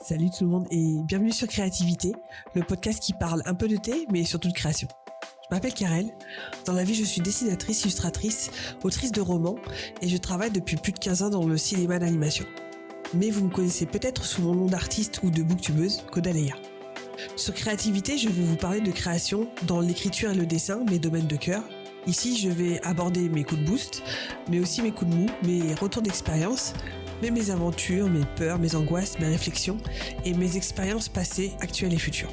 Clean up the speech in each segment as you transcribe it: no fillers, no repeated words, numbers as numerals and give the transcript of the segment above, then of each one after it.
Salut tout le monde et bienvenue sur Créativité, le podcast qui parle un peu de thé mais surtout de création. Je m'appelle Karel, dans la vie je suis dessinatrice, illustratrice, autrice de romans et je travaille depuis plus de 15 ans dans le cinéma d'animation. Mais vous me connaissez peut-être sous mon nom d'artiste ou de booktubeuse, Kodaleya. Sur Créativité, je vais vous parler de création dans l'écriture et le dessin, mes domaines de cœur. Ici, je vais aborder mes coups de boost, mais aussi mes coups de mou, mes retours d'expérience, mes aventures, mes peurs, mes angoisses, mes réflexions et mes expériences passées, actuelles et futures.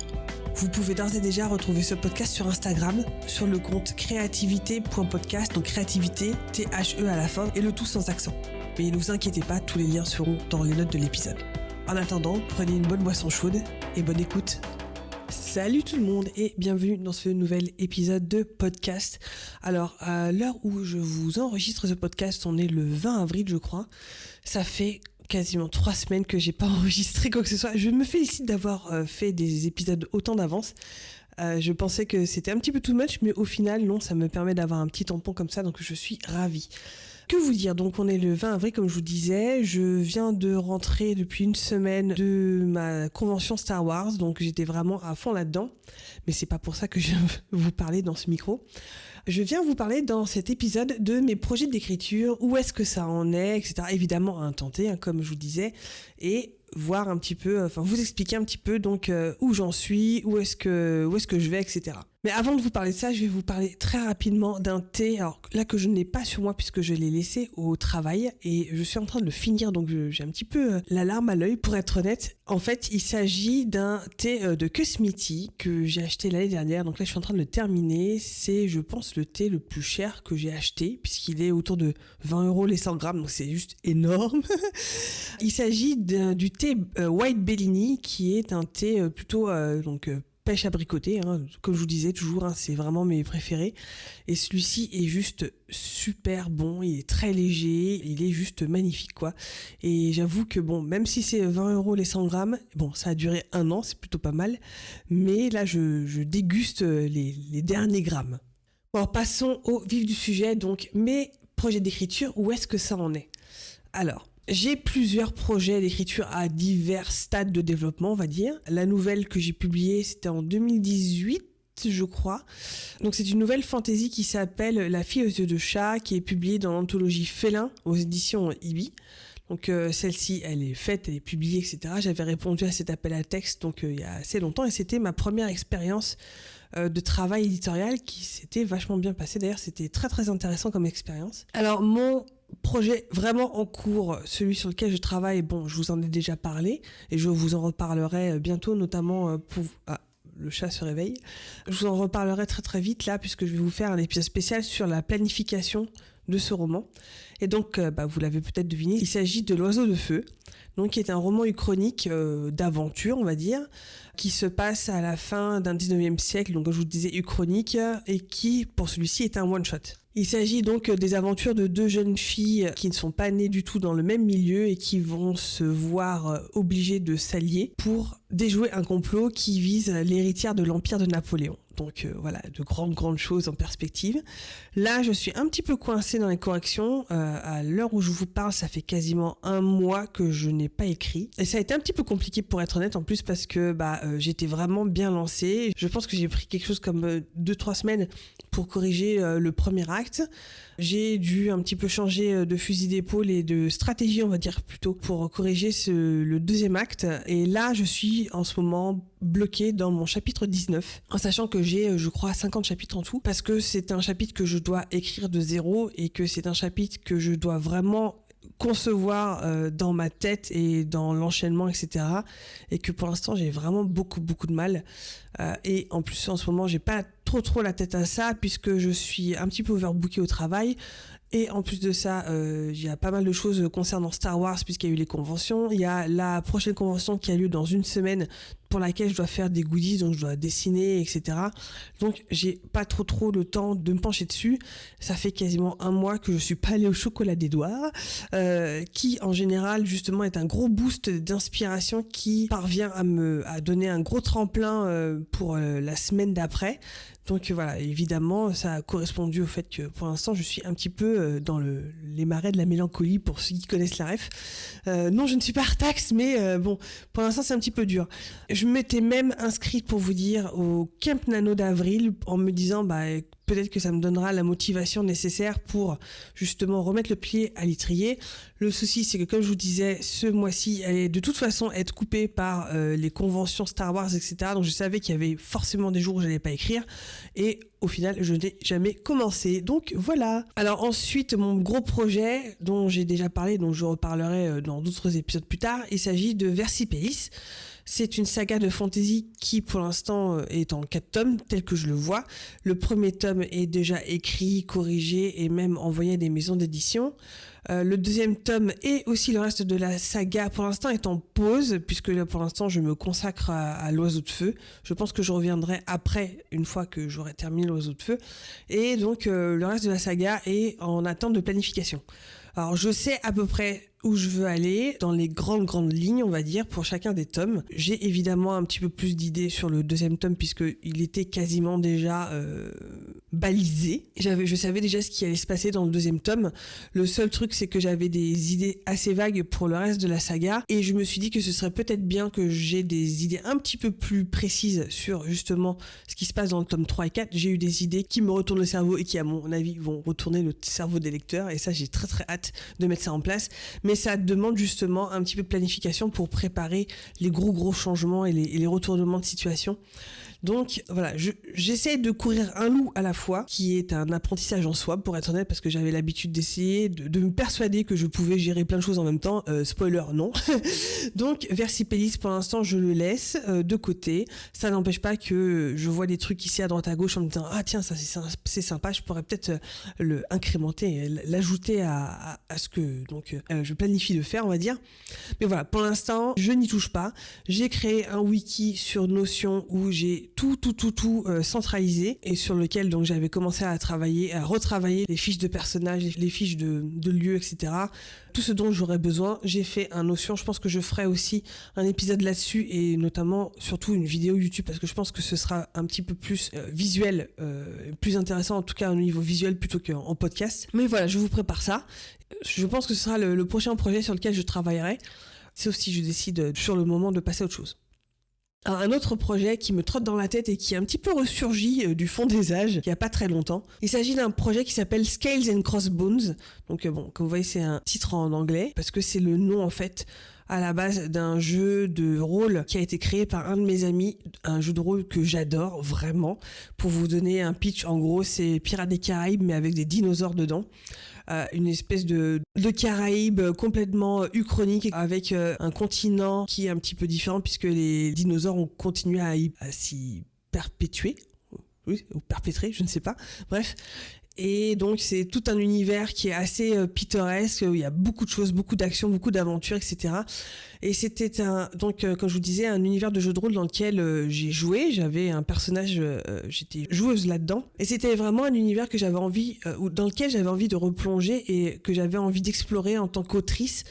Vous pouvez d'ores et déjà retrouver ce podcast sur Instagram, sur le compte créativité.podcast, donc créativité, T-H-E à la fin, et le tout sans accent. Mais ne vous inquiétez pas, tous les liens seront dans les notes de l'épisode. En attendant, prenez une bonne boisson chaude et bonne écoute. Salut tout le monde et bienvenue dans ce nouvel épisode de podcast. Alors, à l'heure où je vous enregistre ce podcast, on est le 20 avril je crois. Ça fait quasiment 3 semaines que j'ai pas enregistré quoi que ce soit. Je me félicite d'avoir fait des épisodes autant d'avance. Je pensais que c'était un petit peu too much, mais au final, non, ça me permet d'avoir un petit tampon comme ça, donc je suis ravie. Que vous dire, donc on est le 20 avril comme je vous disais, je viens de rentrer depuis une semaine de ma convention Star Wars, donc j'étais vraiment à fond là-dedans, mais c'est pas pour ça que je viens vous parler dans ce micro. Je viens vous parler dans cet épisode de mes projets d'écriture, où est-ce que ça en est, etc. Évidemment à intenter, comme je vous disais, et voir un petit peu, vous expliquer un petit peu donc où j'en suis, où est-ce que je vais, etc. Mais avant de vous parler de ça, je vais vous parler très rapidement d'un thé, alors là que je n'ai pas sur moi puisque je l'ai laissé au travail et je suis en train de le finir, donc j'ai un petit peu la larme à l'œil pour être honnête. En fait, il s'agit d'un thé de Kusmiti que j'ai acheté l'année dernière, donc là je suis en train de le terminer. C'est, je pense, le thé le plus cher que j'ai acheté puisqu'il est autour de 20 € les 100 grammes, donc c'est juste énorme. Il s'agit du thé White Bellini qui est un thé plutôt pêche abricotée, comme je vous disais toujours, c'est vraiment mes préférés. Et celui-ci est juste super bon, il est très léger, il est juste magnifique quoi. Et j'avoue que bon, même si c'est 20 € les 100 grammes, bon, ça a duré 1 an, c'est plutôt pas mal. Mais là, je déguste les derniers grammes. Bon, alors, passons au vif du sujet, donc mes projets d'écriture, où est-ce que ça en est ? Alors, j'ai plusieurs projets d'écriture à divers stades de développement, on va dire. La nouvelle que j'ai publiée, c'était en 2018, je crois. Donc c'est une nouvelle fantasy qui s'appelle La fille aux yeux de chat, qui est publiée dans l'anthologie Félin aux éditions Ibi. Donc celle-ci, elle est faite, elle est publiée, etc. J'avais répondu à cet appel à texte donc il y a assez longtemps et c'était ma première expérience de travail éditorial qui s'était vachement bien passé. D'ailleurs, c'était très très intéressant comme expérience. Alors mon projet vraiment en cours, celui sur lequel je travaille, bon, je vous en ai déjà parlé et je vous en reparlerai bientôt, notamment pour... Ah, le chat se réveille. Je vous en reparlerai très très vite là, puisque je vais vous faire un épisode spécial sur la planification de ce roman. Et donc, vous l'avez peut-être deviné, il s'agit de L'Oiseau de Feu, donc qui est un roman uchronique d'aventure, on va dire, qui se passe à la fin d'un 19e siècle, donc comme je vous disais uchronique, et qui, pour celui-ci, est un one-shot. Il s'agit donc des aventures de 2 jeunes filles qui ne sont pas nées du tout dans le même milieu et qui vont se voir obligées de s'allier pour déjouer un complot qui vise l'héritière de l'Empire de Napoléon. Donc voilà, de grandes choses en perspective. Là, je suis un petit peu coincée dans les corrections. À l'heure où je vous parle, ça fait quasiment 1 mois que je n'ai pas écrit. Et ça a été un petit peu compliqué pour être honnête, en plus parce que j'étais vraiment bien lancée. Je pense que j'ai pris quelque chose comme 2-3 semaines pour corriger le premier acte. J'ai dû un petit peu changer de fusil d'épaule et de stratégie, on va dire plutôt, pour corriger le 2e acte. Et là, je suis en ce moment bloquée dans mon chapitre 19, en sachant que j'ai, je crois, 50 chapitres en tout, parce que c'est un chapitre que je dois écrire de zéro et que c'est un chapitre que je dois vraiment concevoir dans ma tête et dans l'enchaînement, etc. Et que pour l'instant, j'ai vraiment beaucoup de mal. Et en plus, en ce moment, j'ai pas trop la tête à ça, puisque je suis un petit peu overbookée au travail. Et en plus de ça, il y a pas mal de choses concernant Star Wars, puisqu'il y a eu les conventions. Il y a la prochaine convention qui a lieu dans 1 semaine pour laquelle je dois faire des goodies, donc je dois dessiner, etc. Donc j'ai pas trop le temps de me pencher dessus. Ça fait quasiment 1 mois que je suis pas allée au chocolat d'Édouard, qui en général justement est un gros boost d'inspiration qui parvient à donner un gros tremplin pour la semaine d'après. Donc voilà, évidemment, ça a correspondu au fait que pour l'instant, je suis un petit peu dans les marais de la mélancolie pour ceux qui connaissent la ref. Non, je ne suis pas Artax, mais bon, pour l'instant, c'est un petit peu dur. Je m'étais même inscrite, pour vous dire, au Camp Nano d'avril en me disant, peut-être que ça me donnera la motivation nécessaire pour justement remettre le pied à l'étrier. Le souci, c'est que comme je vous disais, ce mois-ci allait de toute façon être coupé par les conventions Star Wars, etc. Donc je savais qu'il y avait forcément des jours où je n'allais pas écrire. Et au final, je n'ai jamais commencé. Donc voilà. Alors ensuite, mon gros projet dont j'ai déjà parlé, dont je reparlerai dans d'autres épisodes plus tard, il s'agit de Versipélis. C'est une saga de fantasy qui, pour l'instant, est en 4 tomes, tel que je le vois. Le premier tome est déjà écrit, corrigé et même envoyé à des maisons d'édition. Le deuxième tome et aussi le reste de la saga, pour l'instant, est en pause, puisque là, pour l'instant, je me consacre à l'Oiseau de Feu. Je pense que je reviendrai après, une fois que j'aurai terminé l'Oiseau de Feu. Et donc, le reste de la saga est en attente de planification. Alors, je sais à peu près où je veux aller, dans les grandes lignes, on va dire, pour chacun des tomes. J'ai évidemment un petit peu plus d'idées sur le deuxième tome, puisqu'il était quasiment déjà balisé. Je savais déjà ce qui allait se passer dans le deuxième tome. Le seul truc, c'est que j'avais des idées assez vagues pour le reste de la saga, et je me suis dit que ce serait peut-être bien que j'ai des idées un petit peu plus précises sur justement ce qui se passe dans le tome 3 et 4. J'ai eu des idées qui me retournent le cerveau et qui, à mon avis, vont retourner le cerveau des lecteurs, et ça, j'ai très hâte de mettre ça en place. Mais ça demande justement un petit peu de planification pour préparer les gros changements et les retournements de situation. Donc voilà, j'essaie de courir un loup à la fois, qui est un apprentissage en soi, pour être honnête, parce que j'avais l'habitude d'essayer de me persuader que je pouvais gérer plein de choses en même temps. Spoiler, non. Donc Versipélis, pour l'instant, je le laisse de côté. Ça n'empêche pas que je vois des trucs ici à droite à gauche en me disant, ah tiens, ça c'est sympa, je pourrais peut-être le incrémenter, l'ajouter à ce que je planifie de faire, on va dire. Mais voilà, pour l'instant, je n'y touche pas. J'ai créé un wiki sur Notion où j'ai tout centralisé, et sur lequel donc j'avais commencé à retravailler les fiches de personnages, les fiches de lieux, etc. Tout ce dont j'aurais besoin, j'ai fait un Notion. Je pense que je ferai aussi un épisode là-dessus, et notamment surtout une vidéo YouTube, parce que je pense que ce sera un petit peu plus visuel, plus intéressant en tout cas au niveau visuel plutôt qu'en podcast. Mais voilà, je vous prépare ça. Je pense que ce sera le prochain projet sur lequel je travaillerai, sauf si je décide sur le moment de passer à autre chose. Alors, un autre projet qui me trotte dans la tête et qui a un petit peu ressurgi du fond des âges, il n'y a pas très longtemps. Il s'agit d'un projet qui s'appelle Scales and Crossbones. Donc bon, comme vous voyez, c'est un titre en anglais, parce que c'est le nom en fait à la base d'un jeu de rôle qui a été créé par un de mes amis, un jeu de rôle que j'adore vraiment. Pour vous donner un pitch, en gros, c'est Pirates des Caraïbes, mais avec des dinosaures dedans. Une espèce de Caraïbes complètement uchronique, avec un continent qui est un petit peu différent, puisque les dinosaures ont continué à s'y perpétuer, oui, ou perpétrer, je ne sais pas, bref. Et donc c'est tout un univers qui est assez pittoresque, où il y a beaucoup de choses, beaucoup d'actions, beaucoup d'aventures, etc. Et c'était comme je vous disais, un univers de jeu de rôle dans lequel j'ai joué. J'avais un personnage, j'étais joueuse là-dedans. Et c'était vraiment un univers que j'avais envie, dans lequel j'avais envie de replonger et que j'avais envie d'explorer en tant qu'autrice.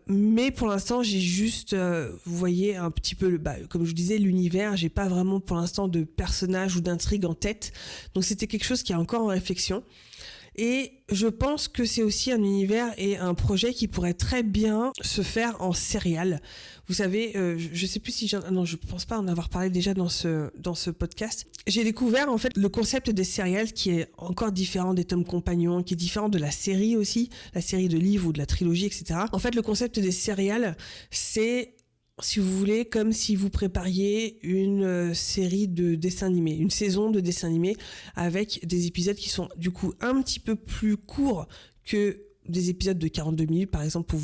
Mais pour l'instant, j'ai juste, vous voyez, un petit peu, comme je vous disais, l'univers. J'ai pas vraiment pour l'instant de personnage ou d'intrigue en tête. Donc c'était quelque chose qui est encore en réflexion. Et je pense que c'est aussi un univers et un projet qui pourrait très bien se faire en serial. Vous savez, je sais plus si je pense pas en avoir parlé déjà dans ce podcast. J'ai découvert en fait le concept des serials qui est encore différent des tomes compagnons, qui est différent de la série aussi, la série de livres ou de la trilogie, etc. En fait, le concept des serials, c'est, si vous voulez, comme si vous prépariez une série de dessins animés, une saison de dessins animés avec des épisodes qui sont du coup un petit peu plus courts que des épisodes de 42 minutes par exemple,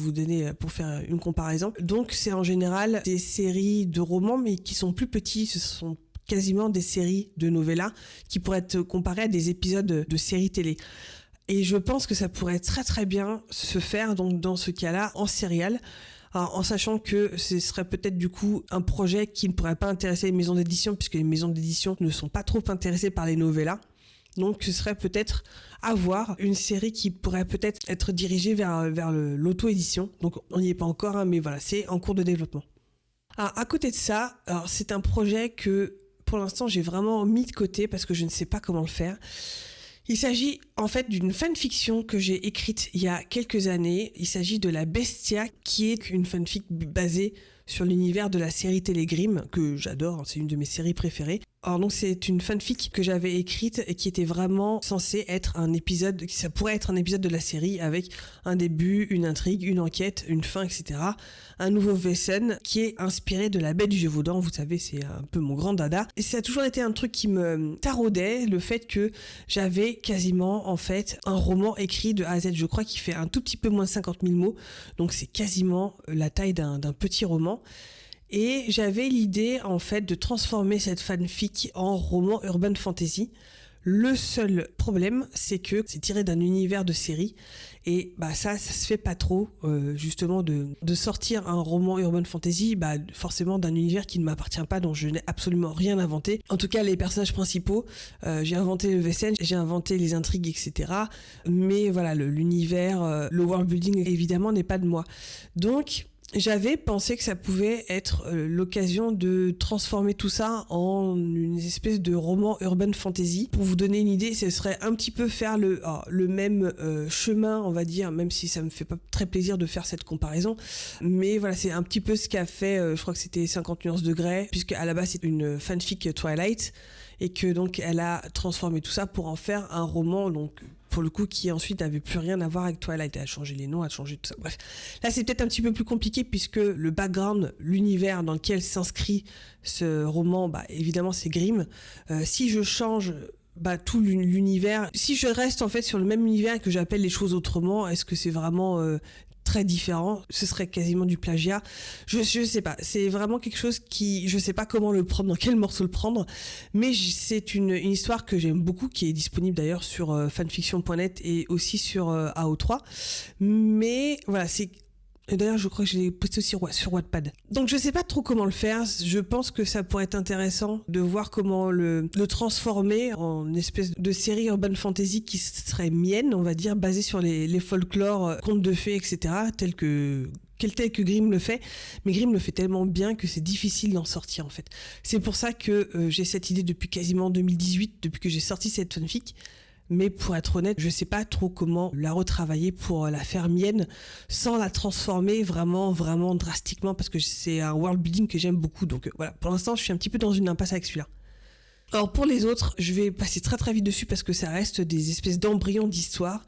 pour faire une comparaison. Donc c'est en général des séries de romans mais qui sont plus petits, ce sont quasiment des séries de novellas qui pourraient être comparées à des épisodes de séries télé. Et je pense que ça pourrait très bien se faire donc dans ce cas-là en serial. Alors, en sachant que ce serait peut-être du coup un projet qui ne pourrait pas intéresser les maisons d'édition, puisque les maisons d'édition ne sont pas trop intéressées par les novellas. Donc ce serait peut-être à voir une série qui pourrait peut-être être dirigée vers l'auto-édition. Donc on n'y est pas encore, hein, mais voilà, c'est en cours de développement. Alors à côté de ça, alors, c'est un projet que pour l'instant j'ai vraiment mis de côté parce que je ne sais pas comment le faire. Il s'agit en fait d'une fanfiction que j'ai écrite il y a quelques années. Il s'agit de La Bestia, qui est une fanfic basée sur l'univers de la série télé Grimm, que j'adore, c'est une de mes séries préférées. Alors donc c'est une fanfic que j'avais écrite et qui était vraiment censée être un épisode, ça pourrait être un épisode de la série avec un début, une intrigue, une enquête, une fin, etc. Un nouveau Wesen qui est inspiré de La Bête du Gévaudan, vous savez, c'est un peu mon grand dada. Et ça a toujours été un truc qui me taraudait, le fait que j'avais quasiment en fait un roman écrit de A à Z. Je crois qu'il fait un tout petit peu moins de 50 000 mots, donc c'est quasiment la taille d'un petit roman. Et j'avais l'idée en fait de transformer cette fanfic en roman urban fantasy. Le seul problème, c'est que c'est tiré d'un univers de série et ça se fait pas trop justement de sortir un roman urban fantasy forcément d'un univers qui ne m'appartient pas, dont je n'ai absolument rien inventé. En tout cas, les personnages principaux, j'ai inventé le Wesen, j'ai inventé les intrigues, etc. Mais voilà, l'univers, le world building évidemment n'est pas de moi. Donc j'avais pensé que ça pouvait être l'occasion de transformer tout ça en une espèce de roman urban fantasy. Pour vous donner une idée, ce serait un petit peu faire le même chemin, on va dire, même si ça me fait pas très plaisir de faire cette comparaison. Mais voilà, c'est un petit peu ce qu'a fait, je crois que c'était 50 nuances de Grey, puisque à la base c'est une fanfic Twilight, et que donc elle a transformé tout ça pour en faire un roman, donc pour le coup qui ensuite n'avait plus rien à voir avec Twilight. Elle a changé les noms, elle a changé tout ça. Bref, là c'est peut-être un petit peu plus compliqué puisque le background, l'univers dans lequel s'inscrit ce roman, évidemment c'est Grimm. Si je change tout l'univers, si je reste en fait sur le même univers et que j'appelle les choses autrement, est-ce que c'est vraiment très différent? Ce serait quasiment du plagiat. Je sais pas. C'est vraiment quelque chose qui, je sais pas comment le prendre, dans quel morceau le prendre, mais c'est une histoire que j'aime beaucoup, qui est disponible d'ailleurs sur fanfiction.net et aussi sur AO3. Mais voilà, et d'ailleurs, je crois que je l'ai posté aussi sur Wattpad. Donc, je sais pas trop comment le faire. Je pense que ça pourrait être intéressant de voir comment le transformer en une espèce de série urban fantasy qui serait mienne, on va dire, basée sur les folklores, contes de fées, etc., tel que Grimm le fait. Mais Grimm le fait tellement bien que c'est difficile d'en sortir, en fait. C'est pour ça que j'ai cette idée depuis quasiment 2018, depuis que j'ai sorti cette fanfic. Mais pour être honnête, je sais pas trop comment la retravailler pour la faire mienne sans la transformer vraiment drastiquement, parce que c'est un world building que j'aime beaucoup. Donc voilà, pour l'instant je suis un petit peu dans une impasse avec celui-là. Alors pour les autres, je vais passer très vite dessus parce que ça reste des espèces d'embryons d'histoire.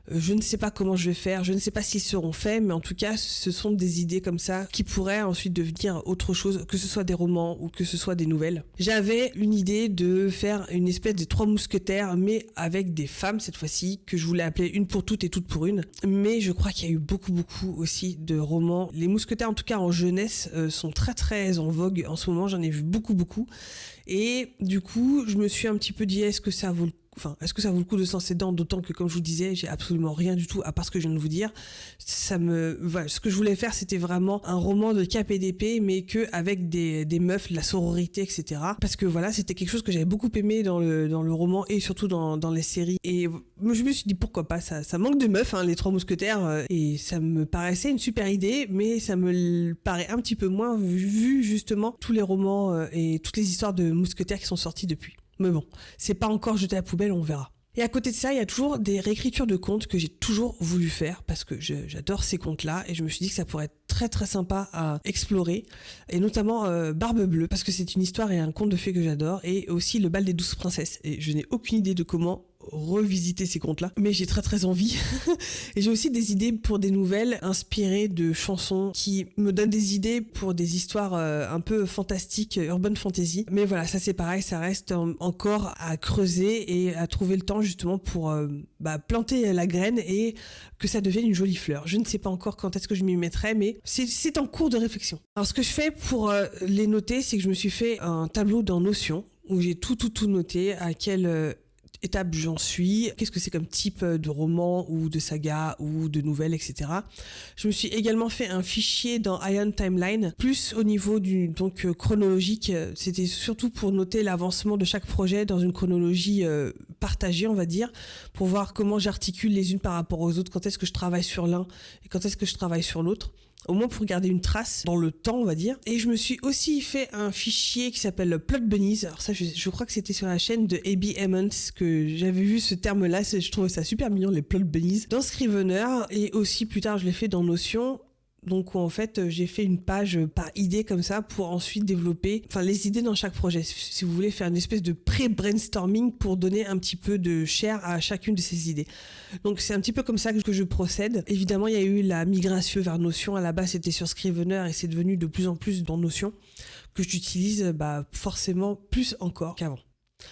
Je ne sais pas comment je vais faire, je ne sais pas s'ils seront faits, mais en tout cas, ce sont des idées comme ça qui pourraient ensuite devenir autre chose, que ce soit des romans ou que ce soit des nouvelles. J'avais une idée de faire une espèce de 3 mousquetaires, mais avec des femmes cette fois-ci, que je voulais appeler Une pour toutes et toutes pour une. Mais je crois qu'il y a eu beaucoup aussi de romans. Les mousquetaires, en tout cas en jeunesse, sont très en vogue en ce moment, j'en ai vu beaucoup. Et du coup, je me suis un petit peu dit, est-ce que ça vaut le coup de se lancer dedans, d'autant que, comme je vous disais, j'ai absolument rien du tout à part ce que je viens de vous dire. Ce que je voulais faire, c'était vraiment un roman de cap et d'épée, mais que avec des meufs, de la sororité, etc. Parce que voilà, c'était quelque chose que j'avais beaucoup aimé dans le roman et surtout dans les séries. Et je me suis dit, pourquoi pas, ça manque de meufs, les 3 mousquetaires, et ça me paraissait une super idée, mais ça me paraît un petit peu moins vu justement tous les romans et toutes les histoires de mousquetaires qui sont sortis depuis. Mais bon, c'est pas encore jeté à la poubelle, on verra. Et à côté de ça, il y a toujours des réécritures de contes que j'ai toujours voulu faire parce que j'adore ces contes-là et je me suis dit que ça pourrait être très sympa à explorer, et notamment Barbe Bleue, parce que c'est une histoire et un conte de fées que j'adore, et aussi Le Bal des 12 princesses, et je n'ai aucune idée de comment revisiter ces contes-là, mais j'ai très envie. Et j'ai aussi des idées pour des nouvelles inspirées de chansons qui me donnent des idées pour des histoires un peu fantastiques, urban fantasy. Mais voilà, ça c'est pareil, ça reste encore à creuser et à trouver le temps justement pour planter la graine et que ça devienne une jolie fleur. Je ne sais pas encore quand est-ce que je m'y mettrai, mais c'est en cours de réflexion. Alors ce que je fais pour les noter, c'est que je me suis fait un tableau dans Notion où j'ai tout noté, à quel étape j'en suis, qu'est-ce que c'est comme type de roman ou de saga ou de nouvelle, etc. Je me suis également fait un fichier dans Ion Timeline, plus au niveau du chronologique. C'était surtout pour noter l'avancement de chaque projet dans une chronologie partagée, on va dire, pour voir comment j'articule les unes par rapport aux autres, quand est-ce que je travaille sur l'un et quand est-ce que je travaille sur l'autre. Au moins pour garder une trace dans le temps, on va dire. Et je me suis aussi fait un fichier qui s'appelle Plot Bunnies. Alors ça, je crois que c'était sur la chaîne de Abby Emmons que j'avais vu ce terme-là. Je trouvais ça super mignon, les Plot Bunnies. Dans Scrivener, et aussi plus tard, je l'ai fait dans Notion. Donc en fait, j'ai fait une page par idée comme ça pour ensuite développer les idées dans chaque projet. Si vous voulez faire une espèce de pré-brainstorming pour donner un petit peu de chair à chacune de ces idées. Donc c'est un petit peu comme ça que je procède. Évidemment, il y a eu la migration vers Notion. À la base, c'était sur Scrivener et c'est devenu de plus en plus dans Notion que j'utilise forcément plus encore qu'avant.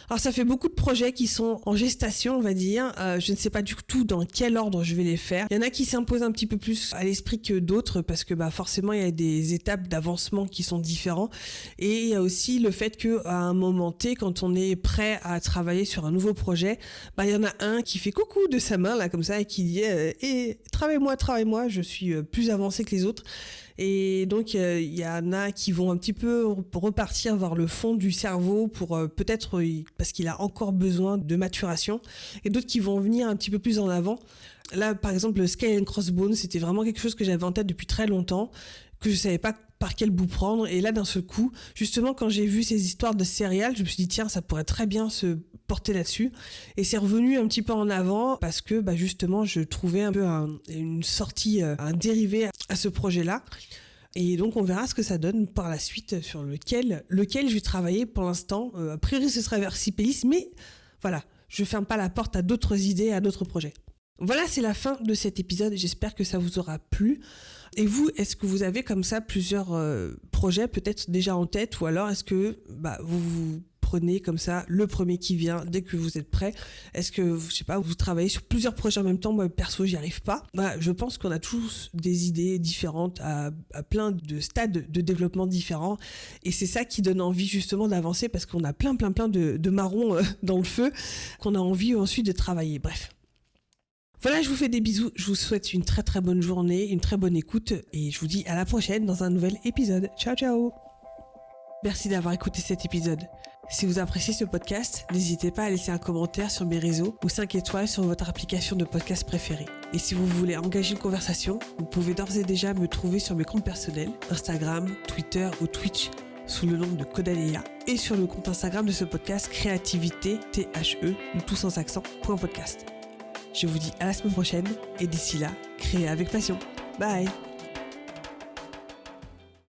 Alors ça fait beaucoup de projets qui sont en gestation, on va dire. Je ne sais pas du tout dans quel ordre je vais les faire. Il y en a qui s'imposent un petit peu plus à l'esprit que d'autres parce que forcément il y a des étapes d'avancement qui sont différentes. Et il y a aussi le fait qu'à un moment T, quand on est prêt à travailler sur un nouveau projet, il y en a un qui fait coucou de sa main là comme ça et qui dit travaille-moi, je suis plus avancé que les autres. Et donc il y en a qui vont un petit peu repartir vers le fond du cerveau pour peut-être parce qu'il a encore besoin de maturation, et d'autres qui vont venir un petit peu plus en avant. Là par exemple le Skull and Crossbones, c'était vraiment quelque chose que j'avais en tête depuis très longtemps, que je savais pas par quel bout prendre, et là d'un seul coup, justement quand j'ai vu ces histoires de céréales, je me suis dit tiens, ça pourrait très bien se porter là-dessus, et c'est revenu un petit peu en avant parce que justement je trouvais un peu une sortie, un dérivé à ce projet-là. Et donc on verra ce que ça donne par la suite sur lequel je vais travailler. Pour l'instant, a priori ce sera vers Sypelis, mais voilà, je ferme pas la porte à d'autres idées, à d'autres projets. Voilà, c'est la fin de cet épisode, j'espère que ça vous aura plu. Et vous, est-ce que vous avez comme ça plusieurs projets peut-être déjà en tête, ou alors est-ce que vous prenez comme ça le premier qui vient dès que vous êtes prêt? Est-ce que, je sais pas, vous travaillez sur plusieurs projets en même temps? Moi, perso, j'y arrive pas. Je pense qu'on a tous des idées différentes à plein de stades de développement différents. Et c'est ça qui donne envie justement d'avancer, parce qu'on a plein de marrons dans le feu qu'on a envie ensuite de travailler. Bref. Voilà, je vous fais des bisous. Je vous souhaite une très très bonne journée, une très bonne écoute. Et je vous dis à la prochaine dans un nouvel épisode. Ciao, ciao! Merci d'avoir écouté cet épisode. Si vous appréciez ce podcast, n'hésitez pas à laisser un commentaire sur mes réseaux ou 5 étoiles sur votre application de podcast préférée. Et si vous voulez engager une conversation, vous pouvez d'ores et déjà me trouver sur mes comptes personnels, Instagram, Twitter ou Twitch, sous le nom de Caudaléa, et sur le compte Instagram de ce podcast, Créativité, THE, ou tout sans accent, .podcast. Je vous dis à la semaine prochaine, et d'ici là, créez avec passion. Bye!